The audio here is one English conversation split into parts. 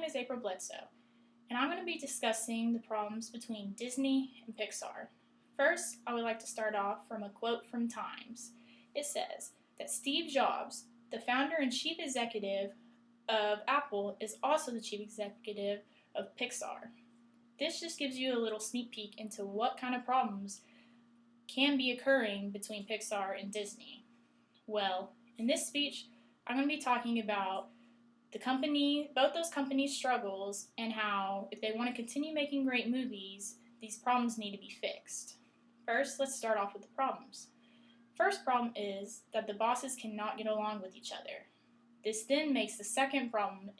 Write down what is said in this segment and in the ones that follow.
is April Bledsoe, and I'm going to be discussing the problems between Disney and Pixar. First, I would like to start off from a quote from Times. It says that Steve Jobs, the founder and chief executive of Apple, is also the chief executive of Pixar. This just gives you a little sneak peek into what kind of problems can be occurring between Pixar and Disney. Well, in this speech, I'm going to be talking about both those companies' struggles, and how, if they want to continue making great movies, these problems need to be fixed. First, let's start off with the problems. First problem is that the bosses cannot get along with each other. This then makes the second problem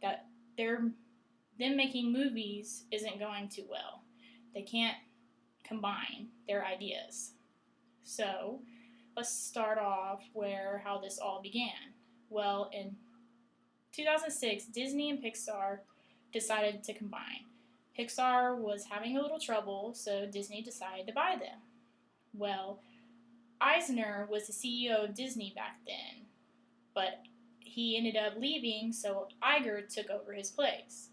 that them making movies isn't going too well. They can't combine their ideas. So, let's start off how this all began. Well, in 2006, Disney and Pixar decided to combine. Pixar was having a little trouble, so Disney decided to buy them. Well, Eisner was the CEO of Disney back then, but he ended up leaving, so Iger took over his place.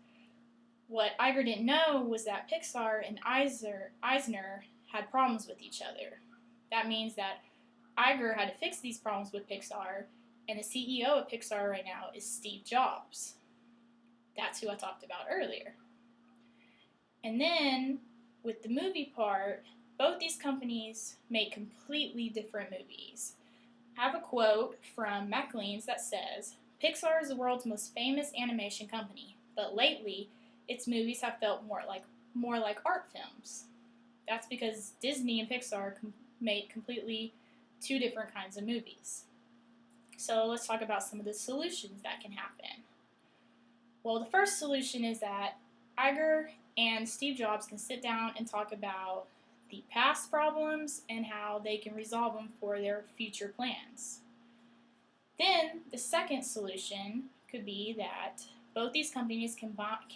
What Iger didn't know was that Pixar and Eisner had problems with each other. That means that Iger had to fix these problems with Pixar, and the CEO of Pixar right now is Steve Jobs. That's who I talked about earlier. And then, with the movie part, both these companies make completely different movies. I have a quote from Maclean's that says, "Pixar is the world's most famous animation company, but lately, its movies have felt more like art films." That's because Disney and Pixar make completely two different kinds of movies. So let's talk about some of the solutions that can happen. Well, the first solution is that Iger and Steve Jobs can sit down and talk about the past problems and how they can resolve them for their future plans. Then the second solution could be that both these companies can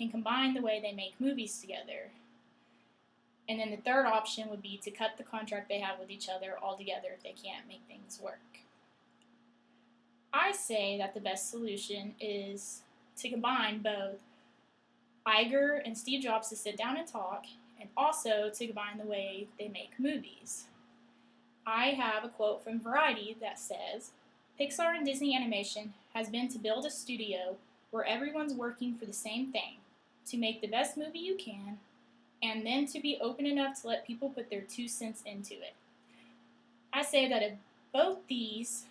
combine the way they make movies together. And then the third option would be to cut the contract they have with each other altogether if they can't make things work. I say that the best solution is to combine both Iger and Steve Jobs to sit down and talk, and also to combine the way they make movies. I have a quote from Variety that says, "Pixar and Disney Animation has been to build a studio where everyone's working for the same thing, to make the best movie you can, and then to be open enough to let people put their 2 cents into it." I say that if both these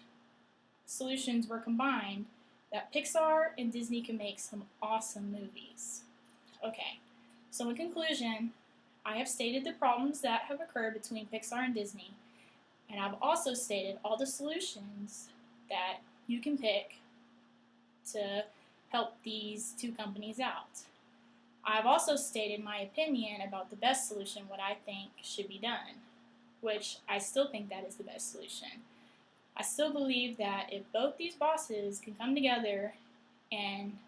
solutions were combined, that Pixar and Disney can make some awesome movies. Okay, so in conclusion, I have stated the problems that have occurred between Pixar and Disney, and I've also stated all the solutions that you can pick to help these two companies out. I've also stated my opinion about the best solution, what I think should be done, which I still think that is the best solution. I still believe that if both these bosses can come together and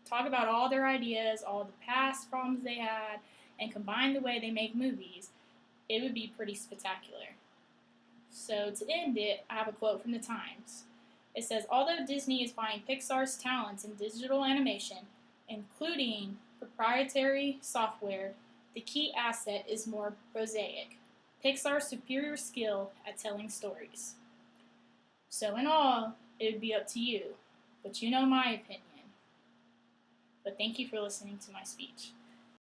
talk about all their ideas, all the past problems they had, and combine the way they make movies, it would be pretty spectacular. So to end it, I have a quote from the Times. It says, "Although Disney is buying Pixar's talents in digital animation, including proprietary software, the key asset is more prosaic: Pixar's superior skill at telling stories." So in all, it would be up to you, but you know my opinion. But thank you for listening to my speech.